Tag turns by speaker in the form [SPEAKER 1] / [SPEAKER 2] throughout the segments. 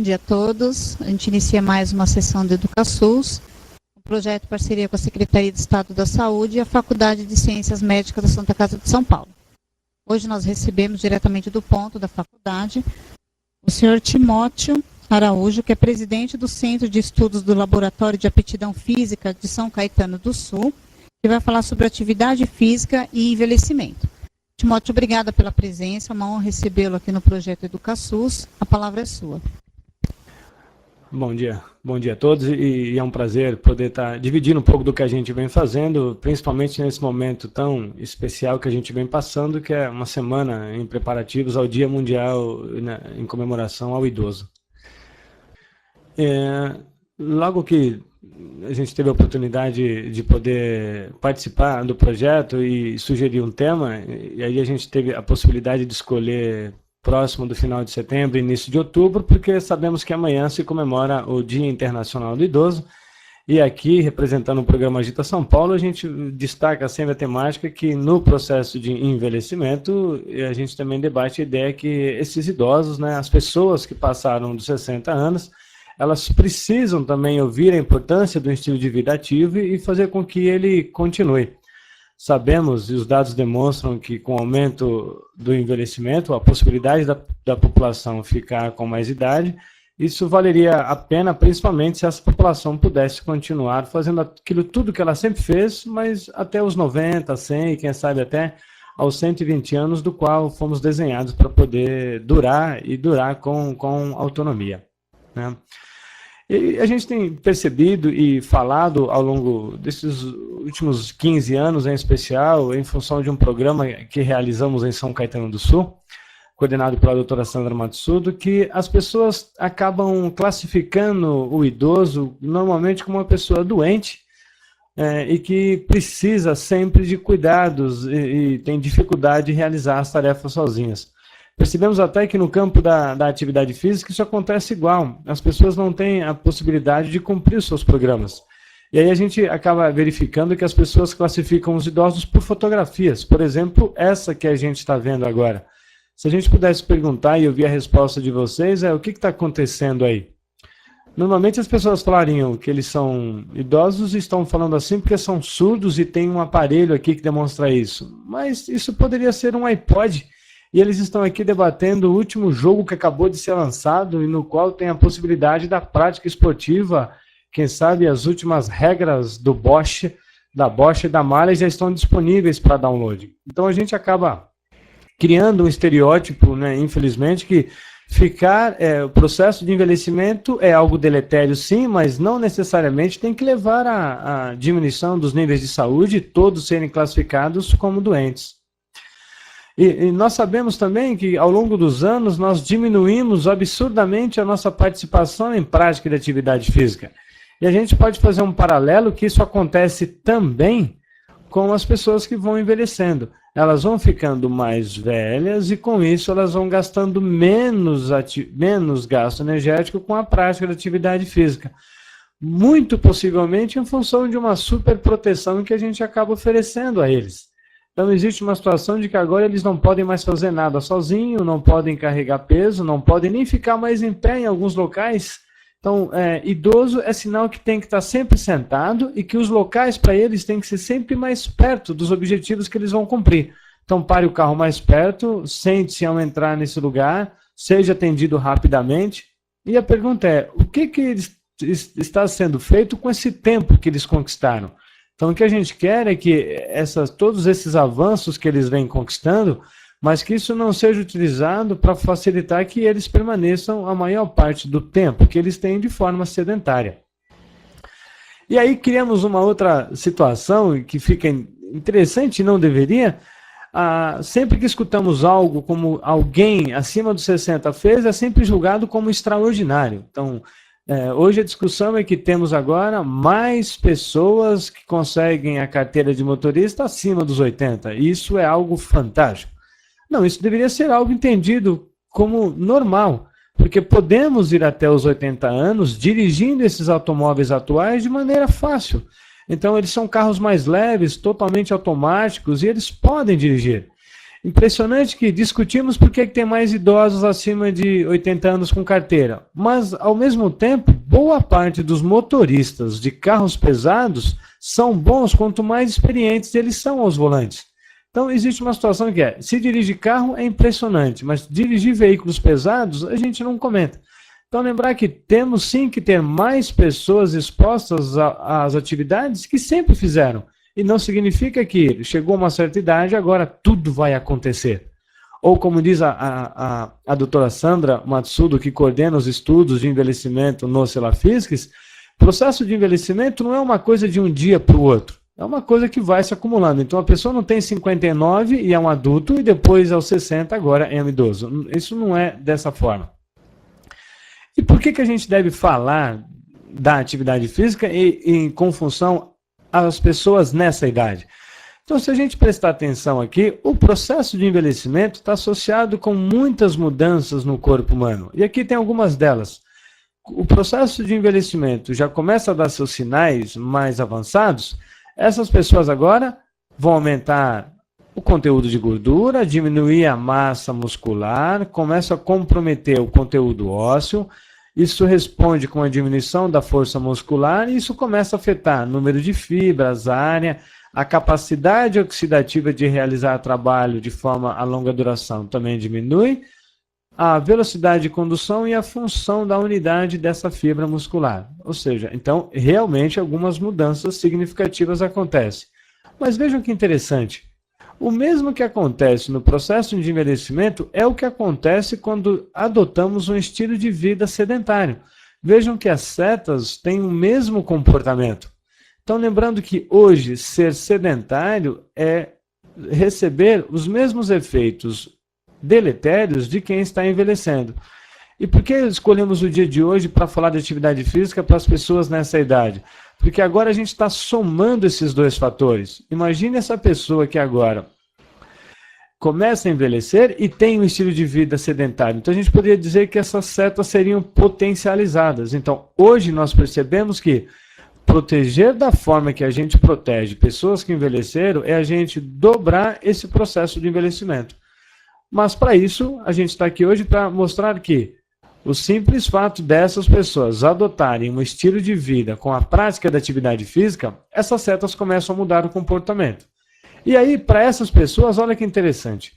[SPEAKER 1] dia a todos. A gente inicia mais uma sessão do EducaSUS, um projeto em parceria com a Secretaria de Estado da Saúde e a Faculdade de Ciências Médicas da Santa Casa de São Paulo. Hoje nós recebemos diretamente do ponto da faculdade o senhor Timóteo Araújo, que é presidente do Centro de Estudos do Laboratório de Aptidão Física de São Caetano do Sul, que vai falar sobre atividade física e envelhecimento. Timóteo, obrigada pela presença, é uma honra recebê-lo aqui no projeto EducaSUS. A palavra é sua.
[SPEAKER 2] Bom dia a todos e é um prazer poder estar dividindo um pouco do que a gente vem fazendo, principalmente nesse momento tão especial que a gente vem passando, que é uma semana em preparativos ao Dia Mundial, né, em comemoração ao idoso. Logo que a gente teve a oportunidade de poder participar do projeto e sugerir um tema, e aí a gente teve a possibilidade de escolher próximo do final de setembro, início de outubro, porque sabemos que amanhã se comemora o Dia Internacional do Idoso, e aqui, representando o programa Agita São Paulo, a gente destaca sempre a temática que no processo de envelhecimento, a gente também debate a ideia que esses idosos, né, as pessoas que passaram dos 60 anos, elas precisam também ouvir a importância do estilo de vida ativo e fazer com que ele continue. Sabemos, e os dados demonstram que com o aumento do envelhecimento, a possibilidade da população ficar com mais idade, isso valeria a pena, principalmente se essa população pudesse continuar fazendo aquilo tudo que ela sempre fez, mas até os 90, 100, quem sabe até aos 120 anos, do qual fomos desenhados para poder durar e durar com autonomia, né? E a gente tem percebido e falado ao longo desses últimos 15 anos, em especial, em função de um programa que realizamos em São Caetano do Sul, coordenado pela doutora Sandra Matsudo, que as pessoas acabam classificando o idoso normalmente como uma pessoa doente e que precisa sempre de cuidados e tem dificuldade de realizar as tarefas sozinhas. Percebemos até que no campo da atividade física isso acontece igual. As pessoas não têm a possibilidade de cumprir os seus programas. E aí a gente acaba verificando que as pessoas classificam os idosos por fotografias. Por exemplo, essa que a gente está vendo agora. Se a gente pudesse perguntar e ouvir a resposta de vocês, o que está acontecendo aí? Normalmente as pessoas falariam que eles são idosos e estão falando assim porque são surdos e tem um aparelho aqui que demonstra isso. Mas isso poderia ser um iPod. E eles estão aqui debatendo o último jogo que acabou de ser lançado e no qual tem a possibilidade da prática esportiva. Quem sabe as últimas regras do Bosch, da Bosch e da Mali já estão disponíveis para download. Então a gente acaba criando um estereótipo, né, infelizmente, que o processo de envelhecimento é algo deletério sim, mas não necessariamente tem que levar à diminuição dos níveis de saúde e todos serem classificados como doentes. E nós sabemos também que, ao longo dos anos, nós diminuímos absurdamente a nossa participação em prática de atividade física. E a gente pode fazer um paralelo que isso acontece também com as pessoas que vão envelhecendo. Elas vão ficando mais velhas e, com isso, elas vão gastando menos gasto energético com a prática de atividade física. Muito possivelmente em função de uma superproteção que a gente acaba oferecendo a eles. Então existe uma situação de que agora eles não podem mais fazer nada sozinhos, não podem carregar peso, não podem nem ficar mais em pé em alguns locais. Então, idoso é sinal que tem que estar sempre sentado e que os locais para eles têm que ser sempre mais perto dos objetivos que eles vão cumprir. Então pare o carro mais perto, sente-se ao entrar nesse lugar, seja atendido rapidamente. E a pergunta é, o que está sendo feito com esse tempo que eles conquistaram? Então, o que a gente quer é que todos esses avanços que eles vêm conquistando, mas que isso não seja utilizado para facilitar que eles permaneçam a maior parte do tempo que eles têm de forma sedentária. E aí criamos uma outra situação que fica interessante e não deveria. Sempre que escutamos algo como alguém acima dos 60 fez, é sempre julgado como extraordinário. Então, hoje a discussão é que temos agora mais pessoas que conseguem a carteira de motorista acima dos 80. Isso é algo fantástico. Não, isso deveria ser algo entendido como normal, porque podemos ir até os 80 anos dirigindo esses automóveis atuais de maneira fácil. Então eles são carros mais leves, totalmente automáticos e eles podem dirigir. Impressionante que discutimos por que tem mais idosos acima de 80 anos com carteira, mas, ao mesmo tempo, boa parte dos motoristas de carros pesados são bons quanto mais experientes eles são aos volantes. Então, existe uma situação que se dirigir carro é impressionante, mas dirigir veículos pesados a gente não comenta. Então, lembrar que temos sim que ter mais pessoas expostas às atividades que sempre fizeram. E não significa que chegou a uma certa idade, agora tudo vai acontecer. Ou como diz a doutora Sandra Matsudo, que coordena os estudos de envelhecimento no Celafisques, processo de envelhecimento não é uma coisa de um dia para o outro. É uma coisa que vai se acumulando. Então a pessoa não tem 59 e é um adulto, e depois aos 60 agora é um idoso. Isso não é dessa forma. E por que a gente deve falar da atividade física com função às pessoas nessa idade? Então, se a gente prestar atenção aqui, o processo de envelhecimento está associado com muitas mudanças no corpo humano. E aqui tem algumas delas. O processo de envelhecimento já começa a dar seus sinais mais avançados. Essas pessoas agora vão aumentar o conteúdo de gordura, diminuir a massa muscular, começa a comprometer o conteúdo ósseo. Isso responde com a diminuição da força muscular e isso começa a afetar o número de fibras, área, a capacidade oxidativa de realizar trabalho de forma a longa duração também diminui, a velocidade de condução e a função da unidade dessa fibra muscular. Ou seja, então, realmente algumas mudanças significativas acontecem. Mas vejam que interessante. O mesmo que acontece no processo de envelhecimento é o que acontece quando adotamos um estilo de vida sedentário. Vejam que as setas têm o mesmo comportamento. Então, lembrando que hoje ser sedentário é receber os mesmos efeitos deletérios de quem está envelhecendo. E por que escolhemos o dia de hoje para falar de atividade física para as pessoas nessa idade? Porque agora a gente está somando esses dois fatores. Imagine essa pessoa que agora começa a envelhecer e tem um estilo de vida sedentário. Então a gente poderia dizer que essas setas seriam potencializadas. Então hoje nós percebemos que proteger da forma que a gente protege pessoas que envelheceram é a gente dobrar esse processo de envelhecimento. Mas para isso a gente está aqui hoje para mostrar que o simples fato dessas pessoas adotarem um estilo de vida com a prática da atividade física, essas setas começam a mudar o comportamento. E aí, para essas pessoas, olha que interessante.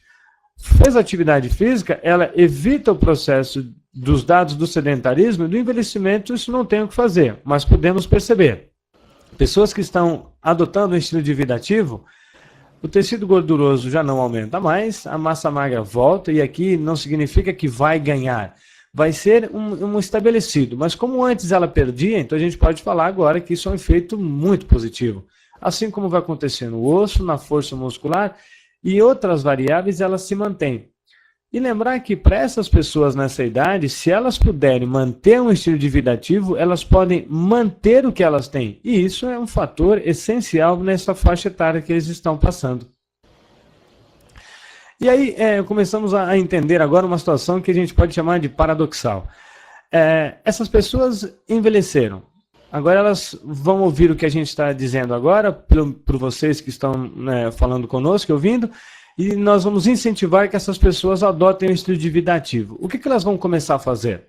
[SPEAKER 2] Fez atividade física, ela evita o processo dos dados do sedentarismo e do envelhecimento, isso não tem o que fazer, mas podemos perceber. Pessoas que estão adotando um estilo de vida ativo, o tecido gorduroso já não aumenta mais, a massa magra volta, e aqui não significa que vai ganhar. Vai ser um estabelecido, mas como antes ela perdia, então a gente pode falar agora que isso é um efeito muito positivo. Assim como vai acontecer no osso, na força muscular e outras variáveis, elas se mantêm. E lembrar que para essas pessoas nessa idade, se elas puderem manter um estilo de vida ativo, elas podem manter o que elas têm. E isso é um fator essencial nessa faixa etária que eles estão passando. E aí começamos a entender agora uma situação que a gente pode chamar de paradoxal. Essas pessoas envelheceram. Agora elas vão ouvir o que a gente está dizendo agora, por vocês que estão falando conosco, ouvindo, e nós vamos incentivar que essas pessoas adotem um estilo de vida ativo. O que elas vão começar a fazer?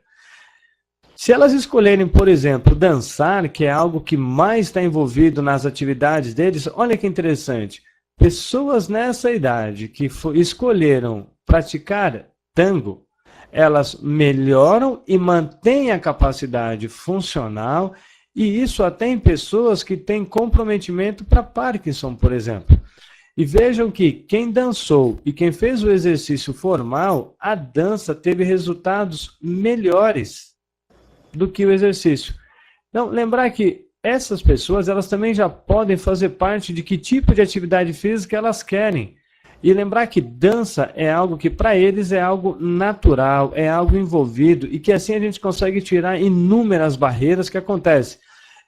[SPEAKER 2] Se elas escolherem, por exemplo, dançar, que é algo que mais está envolvido nas atividades deles, olha que interessante. Pessoas nessa idade que escolheram praticar tango, elas melhoram e mantêm a capacidade funcional, e isso até em pessoas que têm comprometimento para Parkinson, por exemplo. E vejam que quem dançou e quem fez o exercício formal, a dança teve resultados melhores do que o exercício. Então, lembrar que essas pessoas, elas também já podem fazer parte de que tipo de atividade física elas querem. E lembrar que dança é algo que para eles é algo natural, é algo envolvido e que assim a gente consegue tirar inúmeras barreiras que acontecem.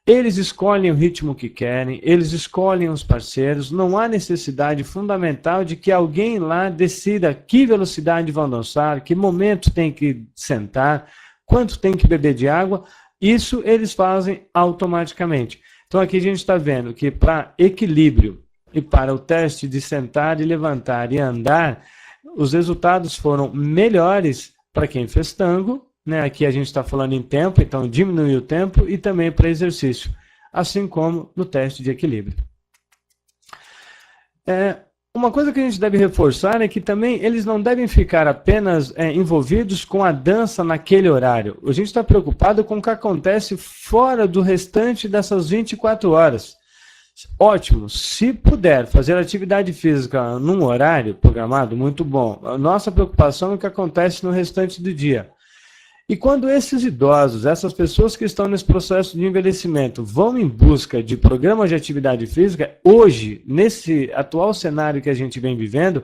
[SPEAKER 2] Eles escolhem o ritmo que querem, eles escolhem os parceiros, não há necessidade fundamental de que alguém lá decida que velocidade vão dançar, que momento tem que sentar, quanto tem que beber de água. Isso eles fazem automaticamente. Então aqui a gente está vendo que para equilíbrio e para o teste de sentar e levantar e andar, os resultados foram melhores para quem fez tango, né? Aqui a gente está falando em tempo, então diminuiu o tempo, e também para exercício, assim como no teste de equilíbrio. Uma coisa que a gente deve reforçar é que também eles não devem ficar apenas envolvidos com a dança naquele horário. A gente está preocupado com o que acontece fora do restante dessas 24 horas. Ótimo, se puder fazer atividade física num horário programado, muito bom. A nossa preocupação é o que acontece no restante do dia. E quando esses idosos, essas pessoas que estão nesse processo de envelhecimento, vão em busca de programas de atividade física, hoje, nesse atual cenário que a gente vem vivendo,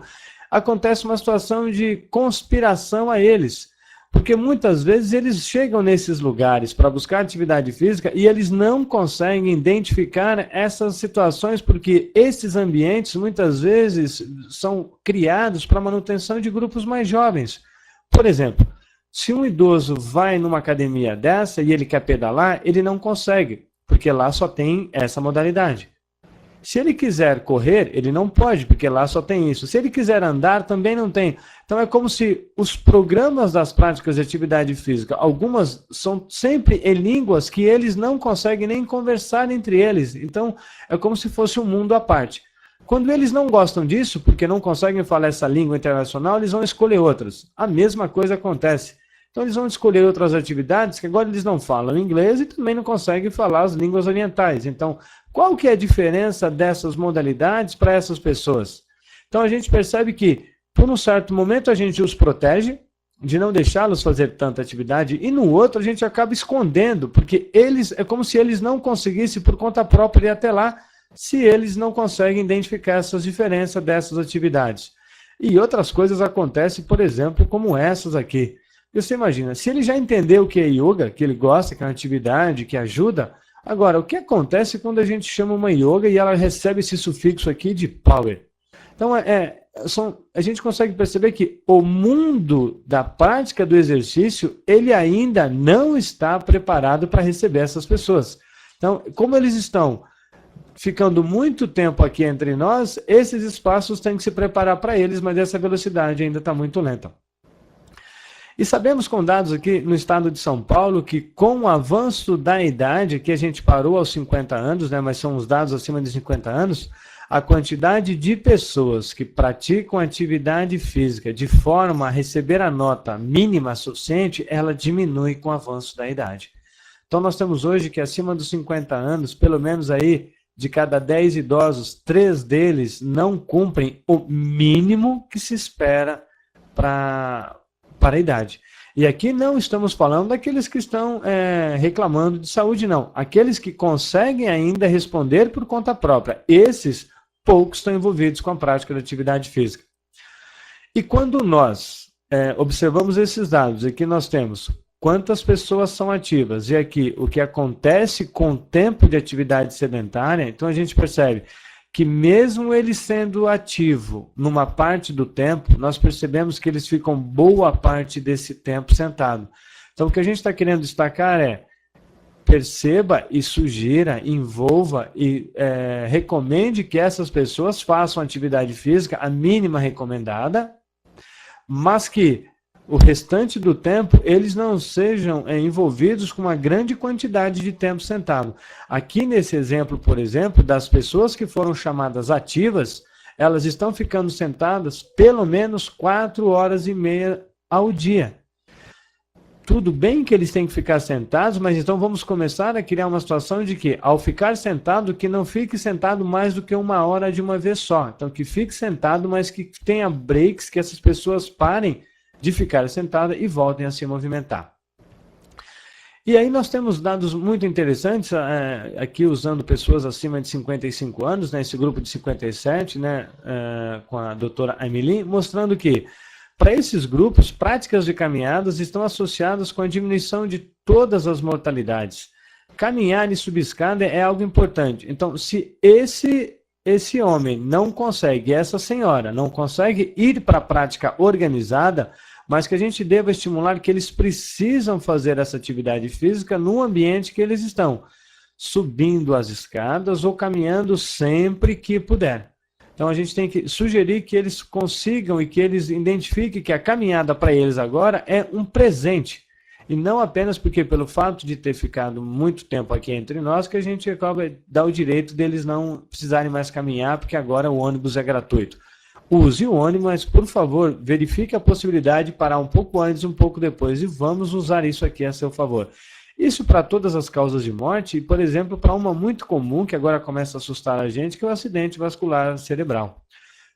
[SPEAKER 2] acontece uma situação de conspiração a eles. Porque muitas vezes eles chegam nesses lugares para buscar atividade física e eles não conseguem identificar essas situações, porque esses ambientes muitas vezes são criados para manutenção de grupos mais jovens. Por exemplo, se um idoso vai numa academia dessa e ele quer pedalar, ele não consegue, porque lá só tem essa modalidade. Se ele quiser correr, ele não pode, porque lá só tem isso. Se ele quiser andar, também não tem. Então é como se os programas das práticas de atividade física, algumas são sempre em línguas que eles não conseguem nem conversar entre eles. Então é como se fosse um mundo à parte. Quando eles não gostam disso, porque não conseguem falar essa língua internacional, eles vão escolher outras. A mesma coisa acontece. Então eles vão escolher outras atividades que agora eles não falam inglês e também não conseguem falar as línguas orientais. Então, qual que é a diferença dessas modalidades para essas pessoas? Então a gente percebe que, por um certo momento, a gente os protege de não deixá-los fazer tanta atividade, e no outro a gente acaba escondendo, porque eles é como se eles não conseguissem por conta própria ir até lá, se eles não conseguem identificar essas diferenças dessas atividades. E outras coisas acontecem, por exemplo, como essas aqui. Você imagina, se ele já entendeu o que é yoga, que ele gosta, que é uma atividade, que ajuda, agora, o que acontece quando a gente chama uma yoga e ela recebe esse sufixo aqui de power? Então, a gente consegue perceber que o mundo da prática do exercício, ele ainda não está preparado para receber essas pessoas. Então, como eles estão ficando muito tempo aqui entre nós, esses espaços têm que se preparar para eles, mas essa velocidade ainda está muito lenta. E sabemos com dados aqui no estado de São Paulo que com o avanço da idade, que a gente parou aos 50 anos, né, mas são os dados acima de 50 anos, a quantidade de pessoas que praticam atividade física de forma a receber a nota mínima suficiente, ela diminui com o avanço da idade. Então nós temos hoje que acima dos 50 anos, pelo menos aí de cada 10 idosos, 3 deles não cumprem o mínimo que se espera para a idade. E aqui não estamos falando daqueles que estão reclamando de saúde, não. Aqueles que conseguem ainda responder por conta própria. Esses poucos estão envolvidos com a prática da atividade física. E quando nós observamos esses dados, aqui nós temos quantas pessoas são ativas, e aqui o que acontece com o tempo de atividade sedentária, então a gente percebe que mesmo ele sendo ativo numa parte do tempo, nós percebemos que eles ficam boa parte desse tempo sentado. Então o que a gente está querendo destacar é, perceba e sugira, envolva e recomende que essas pessoas façam atividade física, a mínima recomendada, mas que o restante do tempo eles não sejam envolvidos com uma grande quantidade de tempo sentado. Aqui nesse exemplo, por exemplo, das pessoas que foram chamadas ativas, elas estão ficando sentadas pelo menos 4 horas e meia ao dia. Tudo bem que eles têm que ficar sentados, mas então vamos começar a criar uma situação de que, ao ficar sentado, que não fique sentado mais do que 1 hora de uma vez só. Então, que fique sentado, mas que tenha breaks, que essas pessoas parem de ficar sentadas e voltem a se movimentar. E aí nós temos dados muito interessantes, aqui usando pessoas acima de 55 anos, né, esse grupo de 57, né, com a doutora Amelie, mostrando que, para esses grupos, práticas de caminhadas estão associadas com a diminuição de todas as mortalidades. Caminhar e subir escada é algo importante. Então, se esse homem não consegue, essa senhora não consegue ir para a prática organizada, mas que a gente deva estimular que eles precisam fazer essa atividade física no ambiente que eles estão, subindo as escadas ou caminhando sempre que puder. Então a gente tem que sugerir que eles consigam e que eles identifiquem que a caminhada para eles agora é um presente. E não apenas porque pelo fato de ter ficado muito tempo aqui entre nós que a gente acaba dá o direito deles não precisarem mais caminhar porque agora o ônibus é gratuito. Use o ônibus, mas por favor verifique a possibilidade de parar um pouco antes e um pouco depois e vamos usar isso aqui a seu favor. Isso para todas as causas de morte e, por exemplo, para uma muito comum que agora começa a assustar a gente, que é o acidente vascular cerebral.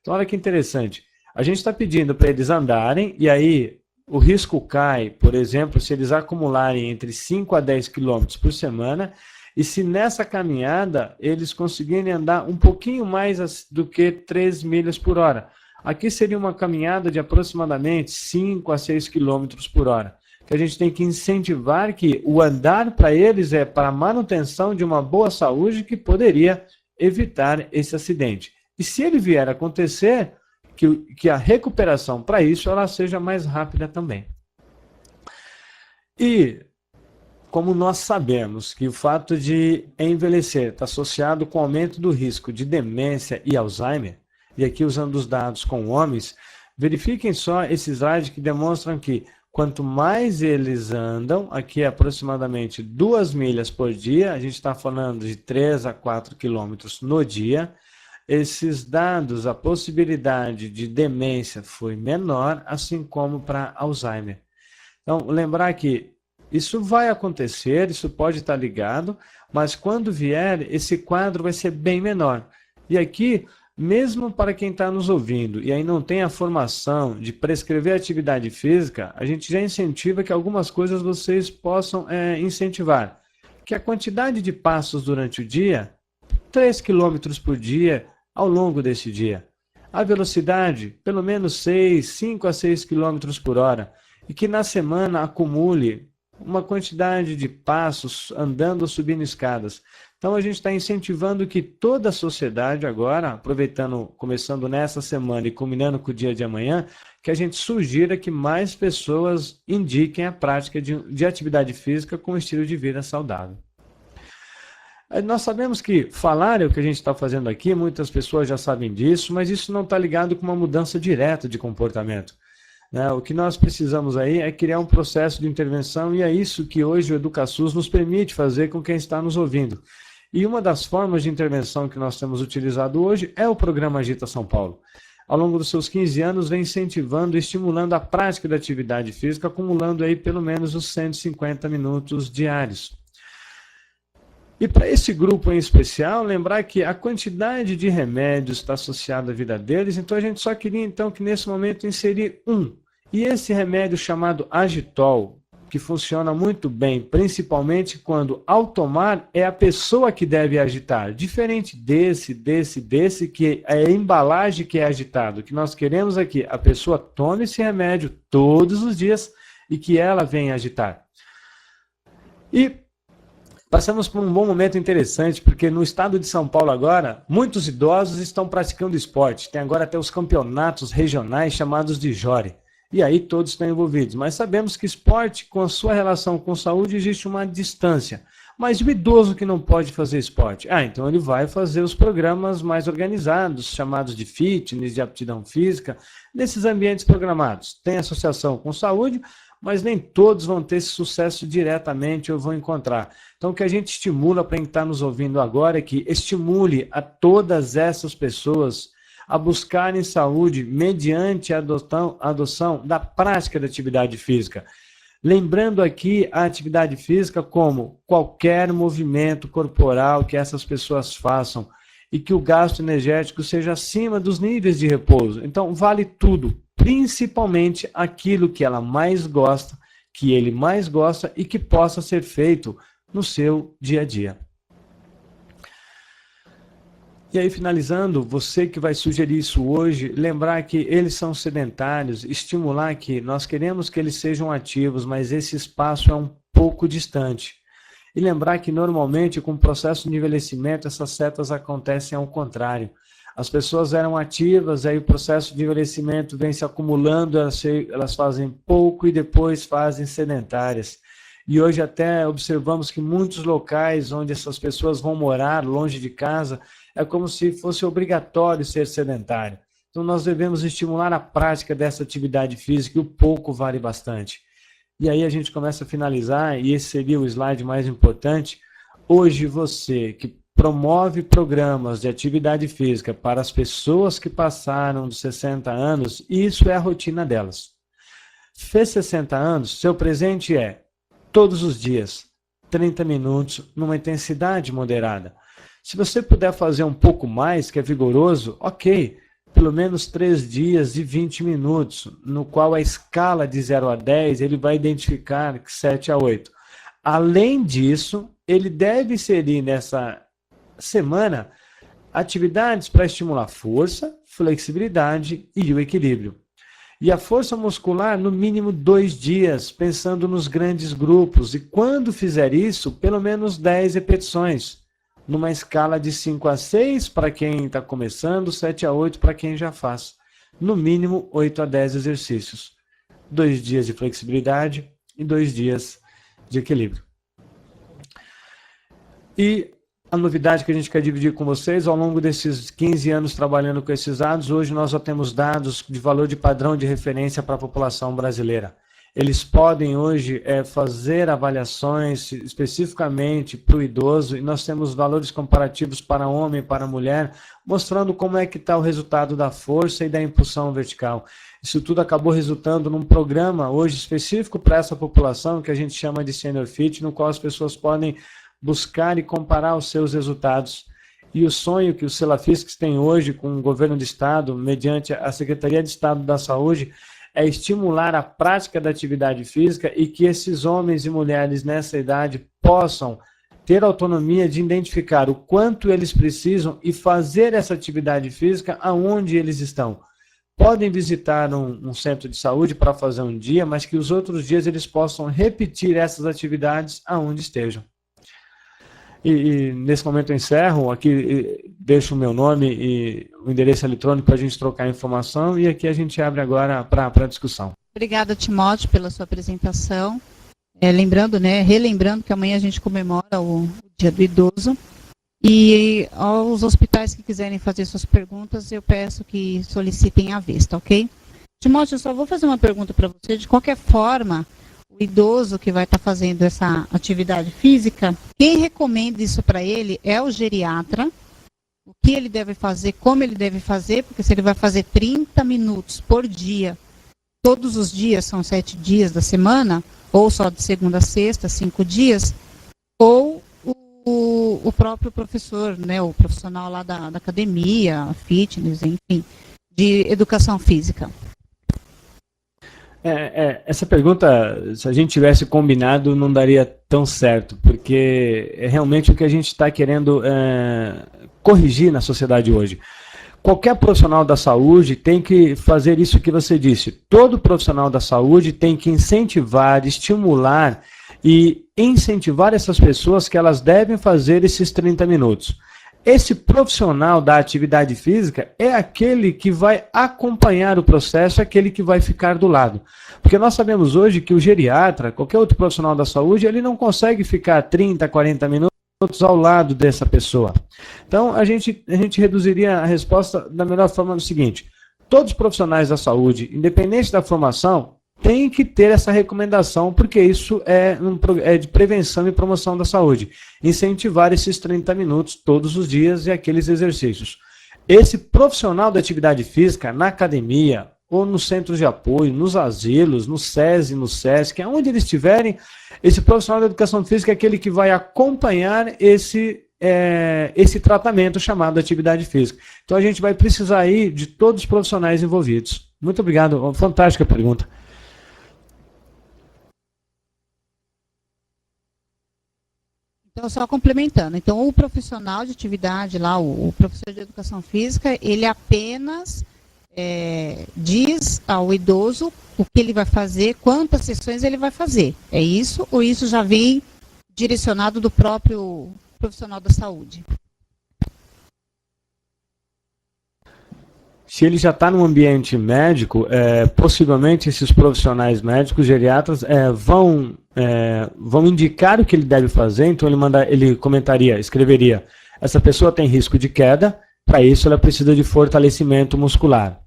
[SPEAKER 2] Então, olha que interessante. A gente está pedindo para eles andarem e aí o risco cai, por exemplo, se eles acumularem entre 5 a 10 quilômetros por semana e se nessa caminhada eles conseguirem andar um pouquinho mais do que 3 milhas por hora. Aqui seria uma caminhada de aproximadamente 5 a 6 quilômetros por hora. Que a gente tem que incentivar que o andar para eles é para a manutenção de uma boa saúde que poderia evitar esse acidente. E se ele vier a acontecer, que a recuperação para isso ela seja mais rápida também. E como nós sabemos que o fato de envelhecer está associado com o aumento do risco de demência e Alzheimer, e aqui usando os dados com homens, verifiquem só esses slides que demonstram que quanto mais eles andam, aqui é aproximadamente 2 milhas por dia, a gente está falando de 3 a 4 quilômetros no dia, esses dados, a possibilidade de demência foi menor, assim como para Alzheimer. Então, lembrar que isso vai acontecer, isso pode estar ligado, mas quando vier, esse quadro vai ser bem menor. E aqui, mesmo para quem está nos ouvindo e aí não tem a formação de prescrever atividade física, a gente já incentiva que algumas coisas vocês possam incentivar. Que a quantidade de passos durante o dia, 3 km por dia ao longo desse dia. A velocidade, pelo menos 5 a 6 km por hora. E que na semana acumule uma quantidade de passos andando ou subindo escadas. Então a gente está incentivando que toda a sociedade agora, começando nessa semana e culminando com o dia de amanhã, que a gente sugira que mais pessoas indiquem a prática de atividade física com estilo de vida saudável. Nós sabemos que falar é o que a gente está fazendo aqui, muitas pessoas já sabem disso, mas isso não está ligado com uma mudança direta de comportamento. O que nós precisamos aí é criar um processo de intervenção e é isso que hoje o EducaSUS nos permite fazer com quem está nos ouvindo. E uma das formas de intervenção que nós temos utilizado hoje é o programa Agita São Paulo. Ao longo dos seus 15 anos, vem incentivando e estimulando a prática da atividade física, acumulando aí pelo menos os 150 minutos diários. E para esse grupo em especial, lembrar que a quantidade de remédios está associada à vida deles, então a gente só queria então que nesse momento inserir um. E esse remédio chamado Agitol, que funciona muito bem, principalmente quando ao tomar é a pessoa que deve agitar, diferente desse, que é a embalagem que é agitado. O que nós queremos é que a pessoa tome esse remédio todos os dias e que ela venha agitar. E passamos por um bom momento interessante, porque no estado de São Paulo agora, muitos idosos estão praticando esporte. Tem agora até os campeonatos regionais chamados de Jore. E aí todos estão envolvidos. Mas sabemos que esporte, com a sua relação com saúde, existe uma distância. Mas o idoso que não pode fazer esporte? Então ele vai fazer os programas mais organizados, chamados de fitness, de aptidão física, nesses ambientes programados. Tem associação com saúde, mas nem todos vão ter esse sucesso diretamente ou vão encontrar. Então, o que a gente estimula para quem está nos ouvindo agora é que estimule a todas essas pessoas a buscarem saúde mediante a adoção da prática da atividade física. Lembrando aqui a atividade física como qualquer movimento corporal que essas pessoas façam e que o gasto energético seja acima dos níveis de repouso. Então, vale tudo, principalmente aquilo que ela mais gosta, que ele mais gosta e que possa ser feito no seu dia a dia. E aí, finalizando, você que vai sugerir isso hoje, lembrar que eles são sedentários, estimular que nós queremos que eles sejam ativos, mas esse espaço é um pouco distante. E lembrar que normalmente com o processo de envelhecimento essas setas acontecem ao contrário. As pessoas eram ativas, aí o processo de envelhecimento vem se acumulando, elas fazem pouco e depois fazem sedentárias. E hoje até observamos que muitos locais onde essas pessoas vão morar, longe de casa, é como se fosse obrigatório ser sedentário. Então nós devemos estimular a prática dessa atividade física, e o pouco vale bastante. E aí a gente começa a finalizar, e esse seria o slide mais importante. Hoje você que promove programas de atividade física para as pessoas que passaram dos 60 anos, isso é a rotina delas. Fez 60 anos, seu presente é todos os dias, 30 minutos, numa intensidade moderada. Se você puder fazer um pouco mais, que é vigoroso, ok, pelo menos 3 dias de 20 minutos, no qual a escala de 0 a 10, ele vai identificar 7 a 8. Além disso, ele deve inserir nessa semana atividades para estimular força, flexibilidade e o equilíbrio. E a força muscular, no mínimo 2 dias, pensando nos grandes grupos. E quando fizer isso, pelo menos 10 repetições, numa escala de 5 a 6 para quem está começando, 7 a 8 para quem já faz. No mínimo 8 a 10 exercícios. 2 dias de flexibilidade e 2 dias de equilíbrio. E a novidade que a gente quer dividir com vocês, ao longo desses 15 anos trabalhando com esses dados, hoje nós já temos dados de valor de padrão de referência para a população brasileira. Eles podem hoje fazer avaliações especificamente para o idoso, e nós temos valores comparativos para homem e para mulher, mostrando como é que está o resultado da força e da impulsão vertical. Isso tudo acabou resultando num programa hoje específico para essa população, que a gente chama de Senior Fit, no qual as pessoas podem buscar e comparar os seus resultados. E o sonho que os Selafiscs têm hoje com o governo do Estado, mediante a Secretaria de Estado da Saúde, é estimular a prática da atividade física, e que esses homens e mulheres nessa idade possam ter autonomia de identificar o quanto eles precisam e fazer essa atividade física aonde eles estão. Podem visitar um centro de saúde para fazer um dia, mas que os outros dias eles possam repetir essas atividades aonde estejam. E nesse momento eu encerro, aqui deixo o meu nome e o endereço eletrônico para a gente trocar informação, e aqui a gente abre agora para a discussão.
[SPEAKER 1] Obrigada, Timóteo, pela sua apresentação. Relembrando que amanhã a gente comemora o Dia do Idoso, e aos hospitais que quiserem fazer suas perguntas, eu peço que solicitem à vista, ok? Timóteo, eu só vou fazer uma pergunta para você. De qualquer forma, o idoso que vai estar fazendo essa atividade física, quem recomenda isso para ele é o geriatra. O que ele deve fazer, como ele deve fazer, porque se ele vai fazer 30 minutos por dia, todos os dias, são 7 dias da semana, ou só de segunda a sexta, 5 dias, ou o próprio professor, né, o profissional lá da academia, fitness, enfim, de educação física.
[SPEAKER 2] Essa pergunta, se a gente tivesse combinado, não daria tão certo, porque é realmente o que a gente está querendo corrigir na sociedade hoje. Qualquer profissional da saúde tem que fazer isso que você disse. Todo profissional da saúde tem que incentivar, estimular e incentivar essas pessoas que elas devem fazer esses 30 minutos. Esse profissional da atividade física é aquele que vai acompanhar o processo, é aquele que vai ficar do lado. Porque nós sabemos hoje que o geriatra, qualquer outro profissional da saúde, ele não consegue ficar 30, 40 minutos ao lado dessa pessoa. Então, a gente reduziria a resposta da melhor forma no seguinte: todos os profissionais da saúde, independente da formação, têm que ter essa recomendação, porque isso é de prevenção e promoção da saúde. Incentivar esses 30 minutos todos os dias e aqueles exercícios. Esse profissional da atividade física, na academia, ou nos centros de apoio, nos asilos, no SESI, no SESC, aonde eles estiverem, esse profissional da educação física é aquele que vai acompanhar esse tratamento chamado atividade física. Então a gente vai precisar aí de todos os profissionais envolvidos. Muito obrigado, fantástica pergunta.
[SPEAKER 1] Então, só complementando, então o profissional de atividade lá, o professor de educação física, ele apenas diz ao idoso o que ele vai fazer, quantas sessões ele vai fazer. É isso? Ou isso já vem direcionado do próprio profissional da saúde?
[SPEAKER 2] Se ele já está no ambiente médico, possivelmente esses profissionais médicos, geriatras, vão indicar o que ele deve fazer. Então ele escreveria: essa pessoa tem risco de queda, para isso ela precisa de fortalecimento muscular.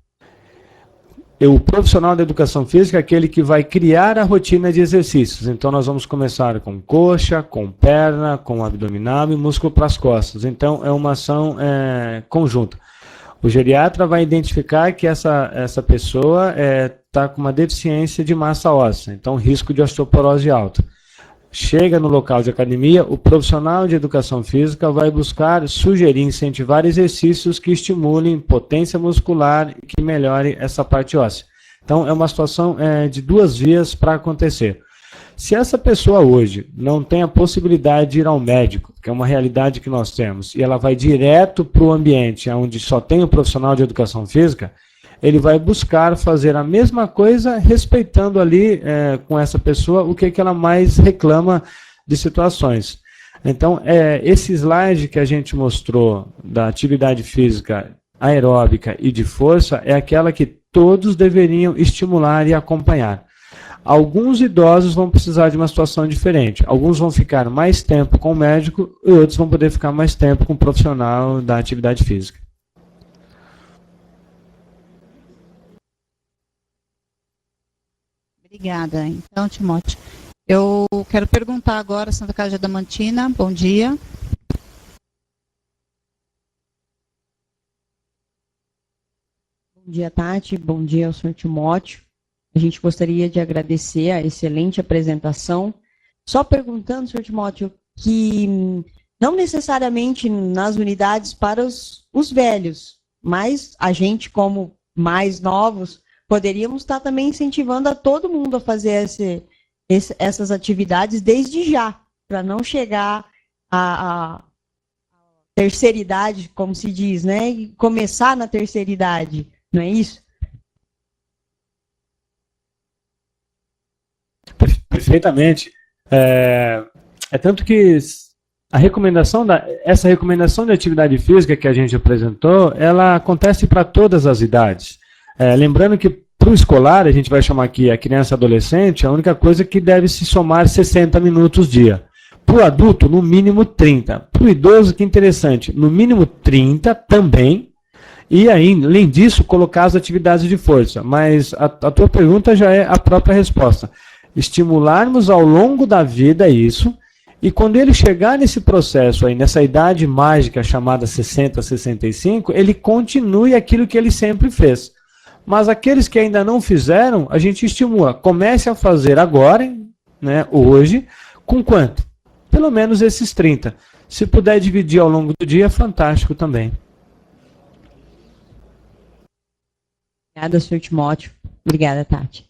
[SPEAKER 2] O profissional da educação física é aquele que vai criar a rotina de exercícios. Então nós vamos começar com coxa, com perna, com abdominal e músculo para as costas. Então é uma ação conjunta. O geriatra vai identificar que essa pessoa está com uma deficiência de massa óssea, então risco de osteoporose alto. Chega no local de academia, o profissional de educação física vai buscar sugerir, incentivar exercícios que estimulem potência muscular e que melhore essa parte óssea. Então é uma situação de duas vias para acontecer. Se essa pessoa hoje não tem a possibilidade de ir ao médico, que é uma realidade que nós temos, e ela vai direto para o ambiente onde só tem o profissional de educação física, ele vai buscar fazer a mesma coisa, respeitando ali com essa pessoa o que ela mais reclama de situações. Então, esse slide que a gente mostrou da atividade física aeróbica e de força é aquela que todos deveriam estimular e acompanhar. Alguns idosos vão precisar de uma situação diferente. Alguns vão ficar mais tempo com o médico e outros vão poder ficar mais tempo com o profissional da atividade física.
[SPEAKER 1] Obrigada. Então, Timóteo, eu quero perguntar agora, Santa Casa de Adamantina, bom dia.
[SPEAKER 3] Bom dia, Tati. Bom dia ao senhor Timóteo. A gente gostaria de agradecer a excelente apresentação. Só perguntando, senhor Timóteo, que não necessariamente nas unidades para os velhos, mas a gente, como mais novos, poderíamos estar também incentivando a todo mundo a fazer essas atividades desde já, para não chegar à terceira idade, como se diz, né? E começar na terceira idade, não é isso?
[SPEAKER 2] Perfeitamente. Tanto que essa recomendação de atividade física que a gente apresentou, ela acontece para todas as idades. Lembrando que para o escolar, a gente vai chamar aqui a criança e adolescente, a única coisa que deve se somar 60 minutos dia. Para o adulto, no mínimo 30. Para o idoso, que interessante, no mínimo 30 também. E aí, além disso, colocar as atividades de força. Mas a tua pergunta já é a própria resposta. Estimularmos ao longo da vida isso, e quando ele chegar nesse processo aí, nessa idade mágica chamada 60, 65, ele continue aquilo que ele sempre fez. Mas aqueles que ainda não fizeram, a gente estimula. Comece a fazer agora, né, hoje, com quanto? Pelo menos esses 30. Se puder dividir ao longo do dia, é fantástico também.
[SPEAKER 3] Obrigada, senhor Timóteo. Obrigada, Tati.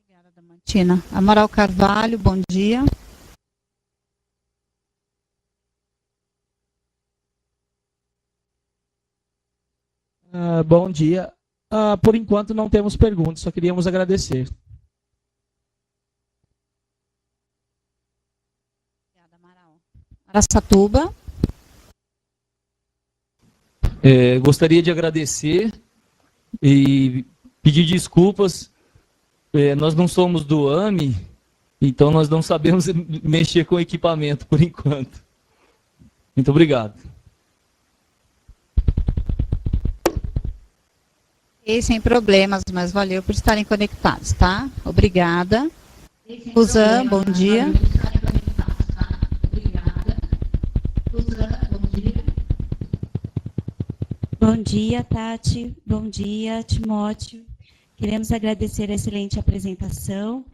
[SPEAKER 1] Obrigada, Adamantina. Amaral Carvalho, bom dia.
[SPEAKER 4] Bom dia. Por enquanto não temos perguntas, só queríamos agradecer.
[SPEAKER 1] Obrigada, Amaral. Araçatuba.
[SPEAKER 5] Gostaria de agradecer e pedir desculpas. Nós não somos do AME, então nós não sabemos mexer com equipamento por enquanto. Muito obrigado.
[SPEAKER 1] E sem problemas, mas valeu por estarem conectados, tá? Obrigada. Suzan, bom dia.
[SPEAKER 6] Bom dia, Tati. Bom dia, Timóteo. Queremos agradecer a excelente apresentação.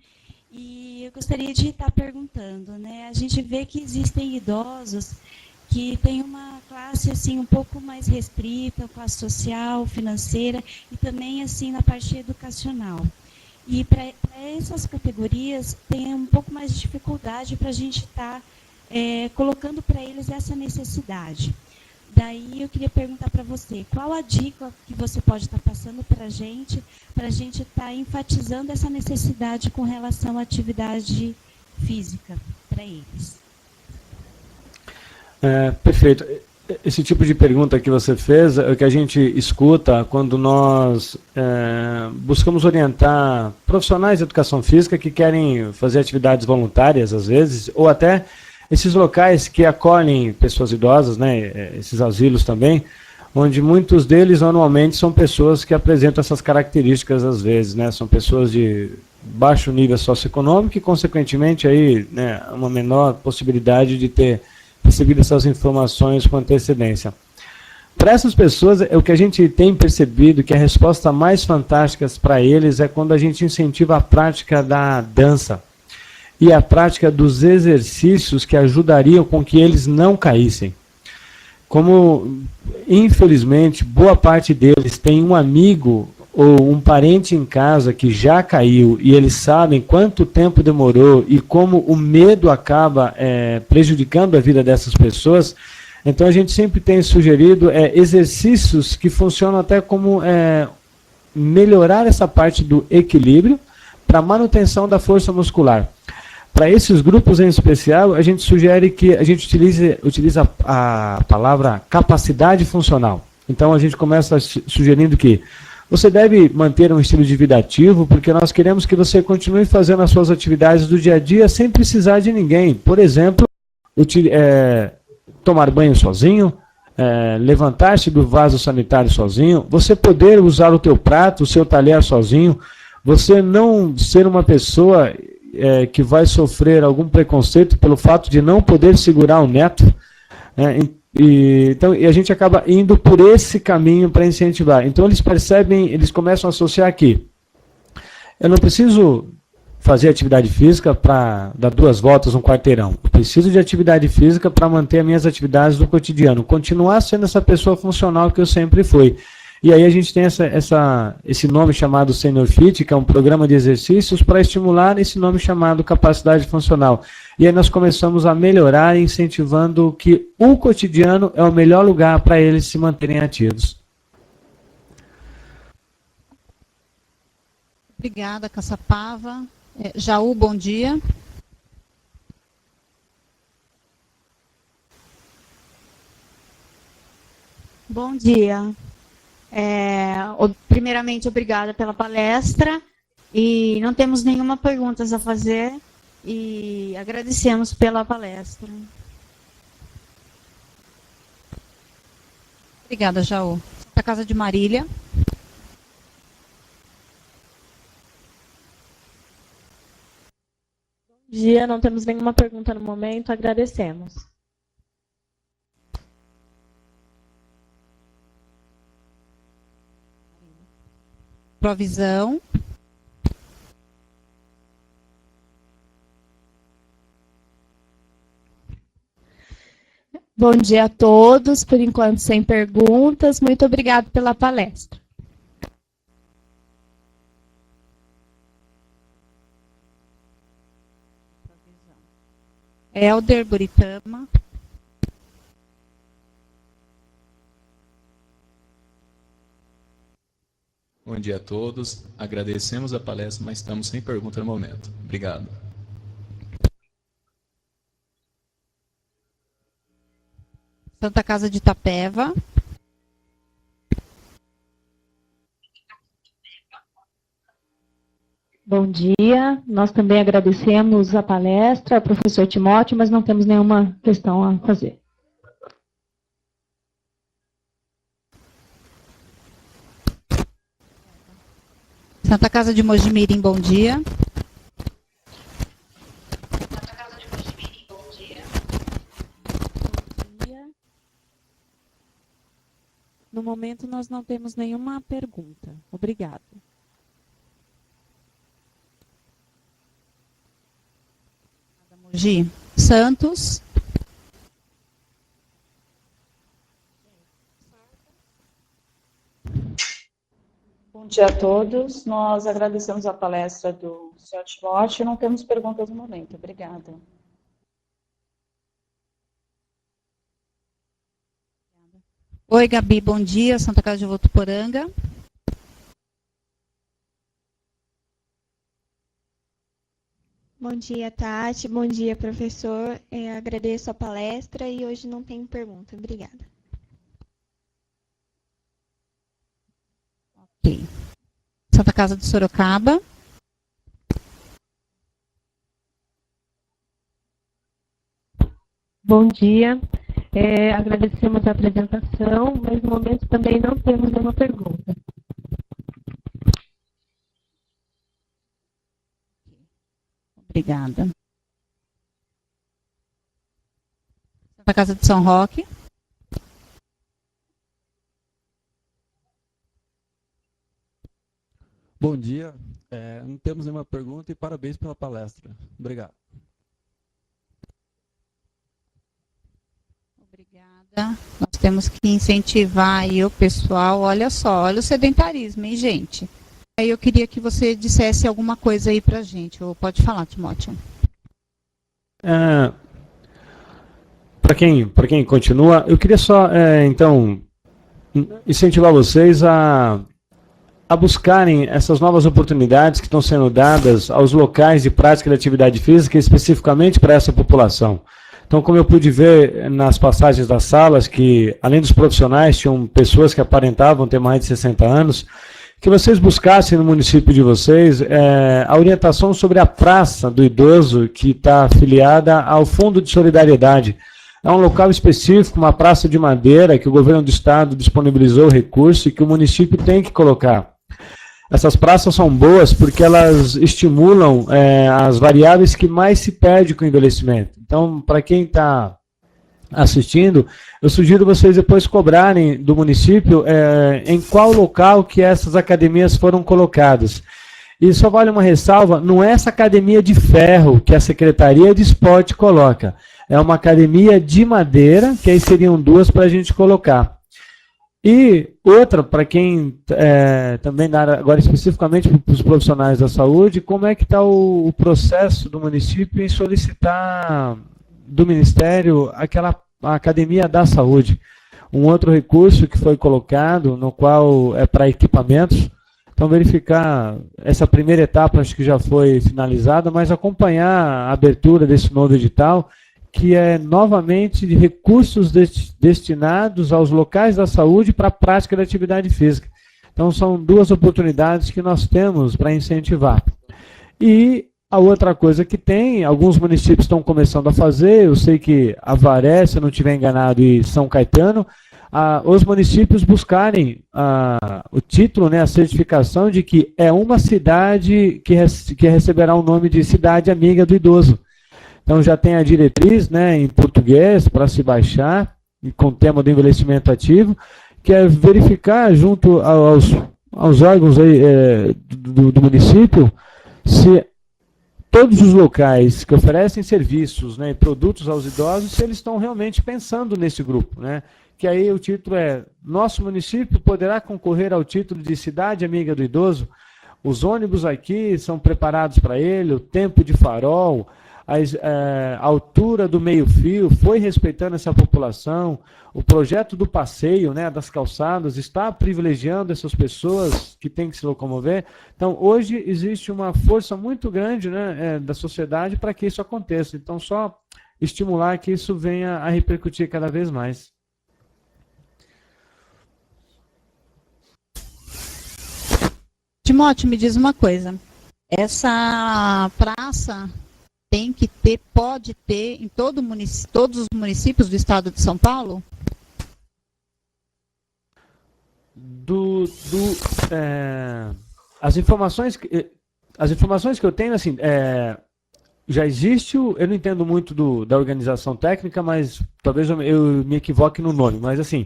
[SPEAKER 6] E eu gostaria de estar perguntando, né? A gente vê que existem idosos que têm uma classe assim um pouco mais restrita, classe social, financeira e também assim na parte educacional. E para essas categorias tem um pouco mais de dificuldade para a gente estar colocando para eles essa necessidade. Daí eu queria perguntar para você, qual a dica que você pode estar passando para a gente estar enfatizando essa necessidade com relação à atividade física para eles?
[SPEAKER 2] Perfeito. Esse tipo de pergunta que você fez é o que a gente escuta quando nós buscamos orientar profissionais de educação física que querem fazer atividades voluntárias, às vezes, ou até esses locais que acolhem pessoas idosas, né, esses asilos também, onde muitos deles normalmente são pessoas que apresentam essas características às vezes, né, são pessoas de baixo nível socioeconômico e, consequentemente, aí, né, uma menor possibilidade de ter recebido essas informações com antecedência. Para essas pessoas, o que a gente tem percebido que a resposta mais fantástica para eles é quando a gente incentiva a prática da dança e a prática dos exercícios que ajudariam com que eles não caíssem. Como, infelizmente, boa parte deles tem um amigo ou um parente em casa que já caiu e eles sabem quanto tempo demorou e como o medo acaba prejudicando a vida dessas pessoas, então a gente sempre tem sugerido exercícios que funcionam até como melhorar essa parte do equilíbrio para manutenção da força muscular. Para esses grupos em especial, a gente sugere que a gente utilize a palavra capacidade funcional. Então a gente começa sugerindo que você deve manter um estilo de vida ativo, porque nós queremos que você continue fazendo as suas atividades do dia a dia sem precisar de ninguém. Por exemplo, tomar banho sozinho, levantar-se do vaso sanitário sozinho, você poder usar o teu prato, o seu talher sozinho, você não ser uma pessoa que vai sofrer algum preconceito pelo fato de não poder segurar o neto. Então, a gente acaba indo por esse caminho para incentivar. Então eles percebem, eles começam a associar que eu não preciso fazer atividade física para dar 2 voltas no quarteirão. Eu preciso de atividade física para manter as minhas atividades do cotidiano, continuar sendo essa pessoa funcional que eu sempre fui. E aí a gente tem esse nome chamado Senior Fit, que é um programa de exercícios para estimular esse nome chamado capacidade funcional. E aí nós começamos a melhorar, incentivando que o cotidiano é o melhor lugar para eles se manterem ativos.
[SPEAKER 1] Obrigada, Caçapava. Jaú, bom dia.
[SPEAKER 7] Bom dia. Primeiramente, obrigada pela palestra e não temos nenhuma pergunta a fazer e agradecemos pela palestra.
[SPEAKER 1] Obrigada, Jaú. Da Casa de Marília.
[SPEAKER 8] Bom dia, não temos nenhuma pergunta no momento, agradecemos.
[SPEAKER 1] Provisão.
[SPEAKER 9] Bom dia a todos, por enquanto sem perguntas. Muito obrigado pela palestra.
[SPEAKER 1] Helder Buritama.
[SPEAKER 10] Bom dia a todos. Agradecemos a palestra, mas estamos sem pergunta no momento. Obrigado.
[SPEAKER 1] Santa Casa de Itapeva.
[SPEAKER 8] Bom dia. Nós também agradecemos a palestra, ao professor Timóteo, mas não temos nenhuma questão a fazer.
[SPEAKER 1] Santa Casa de Mojimirim, bom dia.
[SPEAKER 8] Santa Casa de Mojimirim, bom dia. Bom dia. No momento, nós não temos nenhuma pergunta. Obrigada.
[SPEAKER 1] Mogi. Santos.
[SPEAKER 11] Bom dia a todos. Nós agradecemos a palestra do Sr. Timóteo e não temos perguntas no momento. Obrigada.
[SPEAKER 1] Oi, Gabi, bom dia. Santa Casa de Votuporanga.
[SPEAKER 12] Bom dia, Tati. Bom dia, professor. Agradeço a palestra e hoje não tenho pergunta. Obrigada.
[SPEAKER 1] Ok. Santa Casa de Sorocaba.
[SPEAKER 8] Bom dia. Agradecemos a apresentação, mas no momento também não temos nenhuma pergunta.
[SPEAKER 1] Obrigada. Santa Casa de São Roque.
[SPEAKER 13] Bom dia. Não temos nenhuma pergunta e parabéns pela palestra. Obrigado.
[SPEAKER 1] Obrigada. Nós temos que incentivar aí o pessoal. Olha só, olha o sedentarismo, hein, gente? Aí eu queria que você dissesse alguma coisa aí pra gente. Ou pode falar, Timóteo.
[SPEAKER 2] Para quem continua, eu queria só, então, incentivar vocês a buscarem essas novas oportunidades que estão sendo dadas aos locais de prática de atividade física, especificamente para essa população. Então, como eu pude ver nas passagens das salas, que além dos profissionais, tinham pessoas que aparentavam ter mais de 60 anos, que vocês buscassem no município de vocês a orientação sobre a praça do idoso que está afiliada ao Fundo de Solidariedade. É um local específico, uma praça de madeira, que o governo do estado disponibilizou o recurso e que o município tem que colocar. Essas praças são boas porque elas estimulam as variáveis que mais se perde com o envelhecimento. Então, para quem está assistindo, eu sugiro vocês depois cobrarem do município em qual local que essas academias foram colocadas. E só vale uma ressalva, não é essa academia de ferro que a Secretaria de Esporte coloca. É uma academia de madeira, que aí seriam duas para a gente colocar. E outra, para quem também dá agora especificamente para os profissionais da saúde, como é que está o processo do município em solicitar do Ministério a Academia da Saúde. Um outro recurso que foi colocado, no qual é para equipamentos. Então, verificar essa primeira etapa, acho que já foi finalizada, mas acompanhar a abertura desse novo edital, que é novamente de recursos destinados aos locais da saúde para a prática da atividade física. Então, são duas oportunidades que nós temos para incentivar. E a outra coisa que tem, alguns municípios estão começando a fazer, eu sei que Avaré, se eu não estiver enganado, e São Caetano, os municípios buscarem o título, né, a certificação de que é uma cidade que receberá o nome de Cidade Amiga do Idoso. Então já tem a diretriz, né, em português para se baixar, e com o tema do envelhecimento ativo, que é verificar junto aos órgãos aí, do município se todos os locais que oferecem serviços, né, e produtos aos idosos, se eles estão realmente pensando nesse grupo, né? Que aí o título é: nosso município poderá concorrer ao título de Cidade Amiga do Idoso. Os ônibus aqui são preparados para ele, o tempo de farol, a altura do meio-fio, foi respeitando essa população, o projeto do passeio, né, das calçadas, está privilegiando essas pessoas que têm que se locomover. Então, hoje existe uma força muito grande, né, da sociedade para que isso aconteça. Então, só estimular que isso venha a repercutir cada vez mais.
[SPEAKER 1] Timóteo, me diz uma coisa. Essa praça tem que ter, pode ter em todos os municípios do estado de São Paulo?
[SPEAKER 2] As informações que eu tenho, assim, já existe, eu não entendo muito da organização técnica, mas talvez eu me equivoque no nome, mas assim,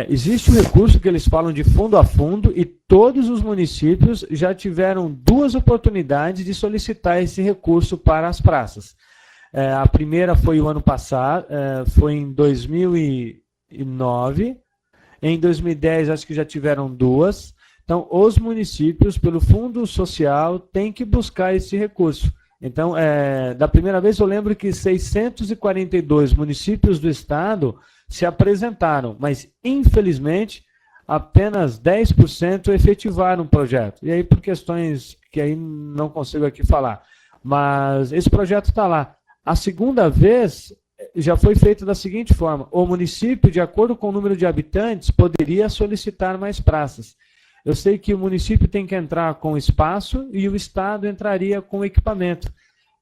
[SPEAKER 2] existe um recurso que eles falam de fundo a fundo e todos os municípios já tiveram duas oportunidades de solicitar esse recurso para as praças. A primeira foi o ano passado, foi em 2009, em 2010 acho que já tiveram duas. Então, os municípios, pelo Fundo Social, têm que buscar esse recurso. Então, da primeira vez eu lembro que 642 municípios do estado se apresentaram, mas, infelizmente, apenas 10% efetivaram o projeto. E aí, por questões que aí não consigo aqui falar. Mas esse projeto está lá. A segunda vez já foi feito da seguinte forma: o município, de acordo com o número de habitantes, poderia solicitar mais praças. Eu sei que o município tem que entrar com espaço e o Estado entraria com equipamento.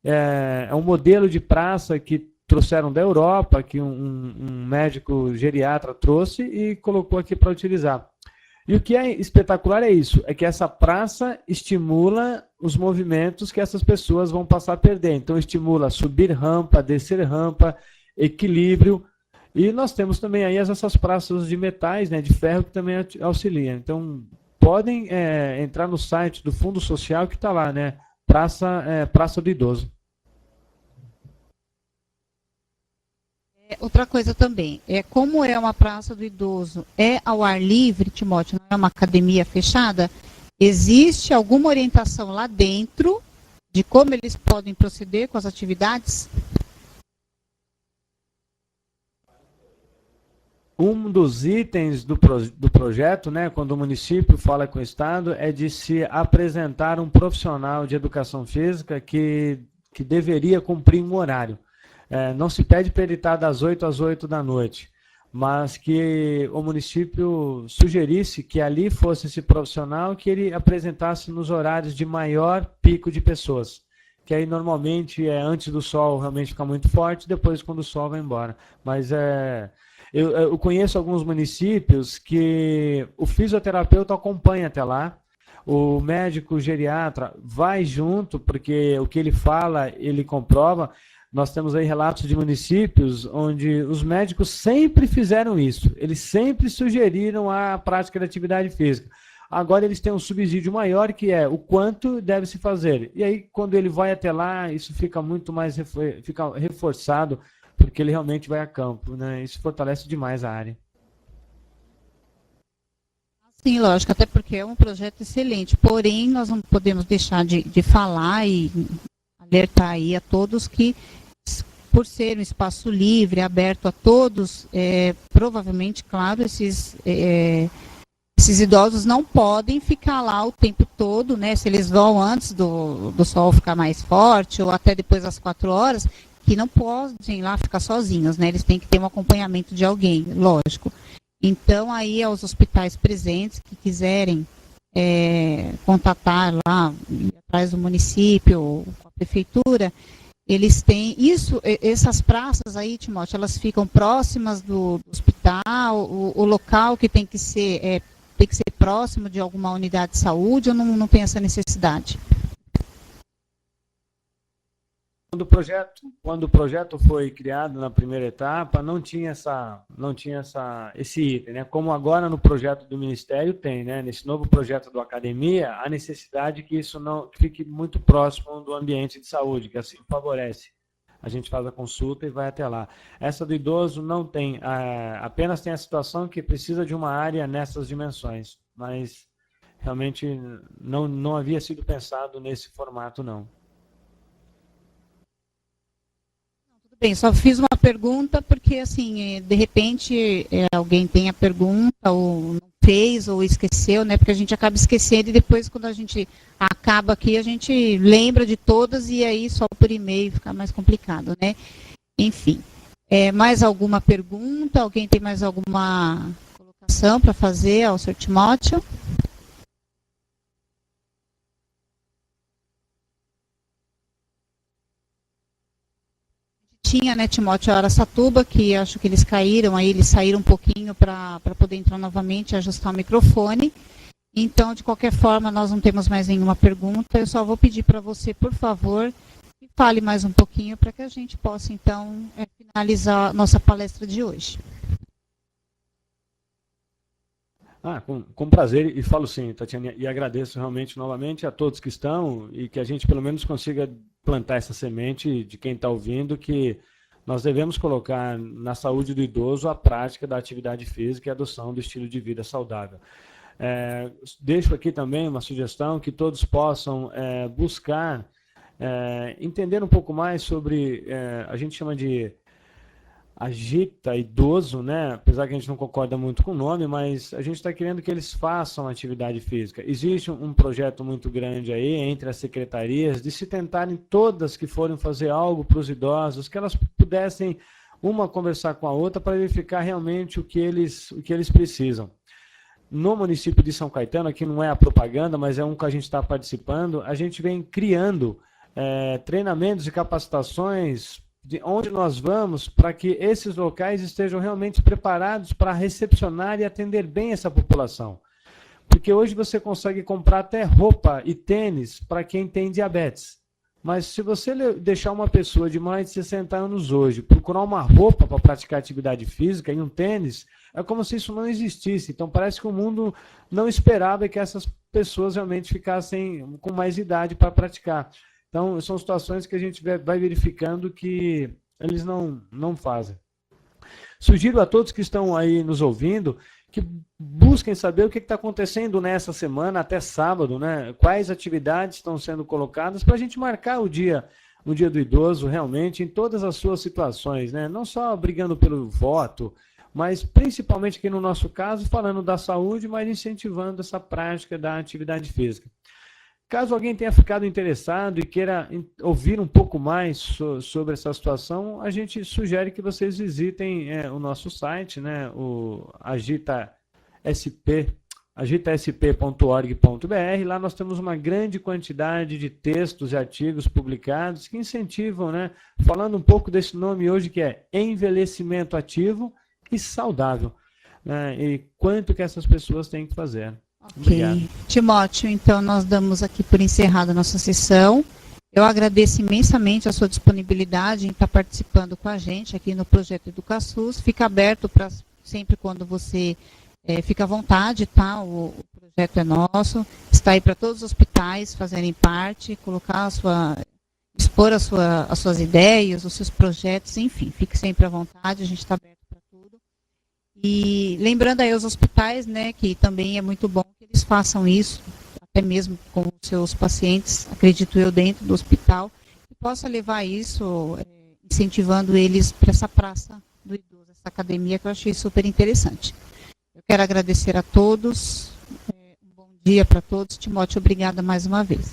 [SPEAKER 2] É um modelo de praça que trouxeram da Europa, que um médico geriatra trouxe e colocou aqui para utilizar. E o que é espetacular é isso, é que essa praça estimula os movimentos que essas pessoas vão passar a perder. Então, estimula subir rampa, descer rampa, equilíbrio. E nós temos também aí essas praças de metais, né, de ferro, que também auxiliam. Então, podem entrar no site do Fundo Social, que está lá, né, Praça do Idoso.
[SPEAKER 1] Outra coisa também, como é uma praça do idoso, é ao ar livre, Timóteo, não é uma academia fechada, existe alguma orientação lá dentro de como eles podem proceder com as atividades?
[SPEAKER 2] Um dos itens do projeto, né, quando o município fala com o Estado, é de se apresentar um profissional de educação física que deveria cumprir um horário. Não se pede para ele estar das 8 às 8 da noite, mas que o município sugerisse que ali fosse esse profissional, que ele apresentasse nos horários de maior pico de pessoas, que aí normalmente é antes do sol realmente ficar muito forte, depois quando o sol vai embora. Mas eu conheço alguns municípios que o fisioterapeuta acompanha até lá, o médico geriatra vai junto, porque o que ele fala, ele comprova. Nós temos aí relatos de municípios onde os médicos sempre fizeram isso, eles sempre sugeriram a prática de atividade física. Agora eles têm um subsídio maior, que é o quanto deve se fazer. E aí, quando ele vai até lá, isso fica muito mais fica reforçado, porque ele realmente vai a campo, né? Isso fortalece demais a área.
[SPEAKER 1] Sim, lógico, até porque é um projeto excelente, porém nós não podemos deixar de falar e alertar aí a todos que, por ser um espaço livre, aberto a todos, provavelmente, claro, esses idosos não podem ficar lá o tempo todo, né? Se eles vão antes do sol ficar mais forte ou até depois das 4 horas, que não podem lá ficar sozinhos, né? Eles têm que ter um acompanhamento de alguém, lógico. Então, aí, aos hospitais presentes que quiserem contatar lá atrás do município ou com a prefeitura, eles têm essas praças aí, Timóteo, elas ficam próximas do hospital, o local que tem que ser próximo de alguma unidade de saúde, ou não tem essa necessidade?
[SPEAKER 2] Quando o projeto foi criado na primeira etapa, não tinha esse item, né? Como agora no projeto do Ministério tem, né? Nesse novo projeto do Academia, a necessidade que isso não fique muito próximo do ambiente de saúde, que assim favorece. A gente faz a consulta e vai até lá. Essa do idoso não tem, apenas tem a situação que precisa de uma área nessas dimensões, mas realmente não havia sido pensado nesse formato, não.
[SPEAKER 1] Bem, só fiz uma pergunta porque, assim, de repente alguém tem a pergunta ou não fez ou esqueceu, né? Porque a gente acaba esquecendo e depois, quando a gente acaba aqui, a gente lembra de todas e aí só por e-mail fica mais complicado, né? Enfim, mais alguma pergunta? Alguém tem mais alguma colocação para fazer ao Sr. Timóteo? Tinha, né, Timóteo, a Araçatuba, que acho que eles caíram, aí eles saíram um pouquinho para poder entrar novamente e ajustar o microfone. Então, de qualquer forma, nós não temos mais nenhuma pergunta. Eu só vou pedir para você, por favor, que fale mais um pouquinho para que a gente possa, então, finalizar a nossa palestra de hoje.
[SPEAKER 2] Com prazer, e falo sim, Tatiana, e agradeço realmente novamente a todos que estão e que a gente pelo menos consiga plantar essa semente de quem está ouvindo, que nós devemos colocar na saúde do idoso a prática da atividade física e a adoção do estilo de vida saudável. Deixo aqui também uma sugestão que todos possam buscar entender um pouco mais sobre, a gente chama de Agita Idoso, né? Apesar que a gente não concorda muito com o nome, mas a gente está querendo que eles façam atividade física. Existe um projeto muito grande aí entre as secretarias de se tentarem todas que forem fazer algo para os idosos, que elas pudessem uma conversar com a outra para verificar realmente o que eles precisam. No município de São Caetano, aqui não é a propaganda, mas é um que a gente está participando, a gente vem criando treinamentos e capacitações de onde nós vamos para que esses locais estejam realmente preparados para recepcionar e atender bem essa população. Porque hoje você consegue comprar até roupa e tênis para quem tem diabetes. Mas se você deixar uma pessoa de mais de 60 anos hoje procurar uma roupa para praticar atividade física e um tênis, é como se isso não existisse. Então parece que o mundo não esperava que essas pessoas realmente ficassem com mais idade para praticar. Então são situações que a gente vai verificando que eles não fazem. Sugiro a todos que estão aí nos ouvindo que busquem saber o que está acontecendo nessa semana até sábado, né? Quais atividades estão sendo colocadas para a gente marcar o dia do idoso realmente em todas as suas situações, né? Não só brigando pelo voto, mas principalmente aqui no nosso caso falando da saúde, mas incentivando essa prática da atividade física. Caso alguém tenha ficado interessado e queira ouvir um pouco mais sobre essa situação, a gente sugere que vocês visitem o nosso site, né, o agitasp.org.br. Lá nós temos uma grande quantidade de textos e artigos publicados que incentivam, né, falando um pouco desse nome hoje que é envelhecimento ativo e saudável, né, e quanto que essas pessoas têm que fazer. Obrigado.
[SPEAKER 1] Timóteo, então nós damos aqui por encerrada a nossa sessão. Eu agradeço imensamente a sua disponibilidade em estar participando com a gente aqui no Projeto EducaSUS. Fica aberto para sempre quando você fica à vontade, tá? O projeto é nosso, está aí para todos os hospitais fazerem parte, colocar expor as suas ideias, os seus projetos, enfim, fique sempre à vontade, a gente está aberto para tudo. E lembrando aí aos hospitais, né, que também é muito bom que eles façam isso, até mesmo com os seus pacientes, acredito eu, dentro do hospital, e possa levar isso, incentivando eles para essa praça do idoso, essa academia que eu achei super interessante. Eu quero agradecer a todos, um bom dia para todos. Timóteo, obrigada mais uma vez.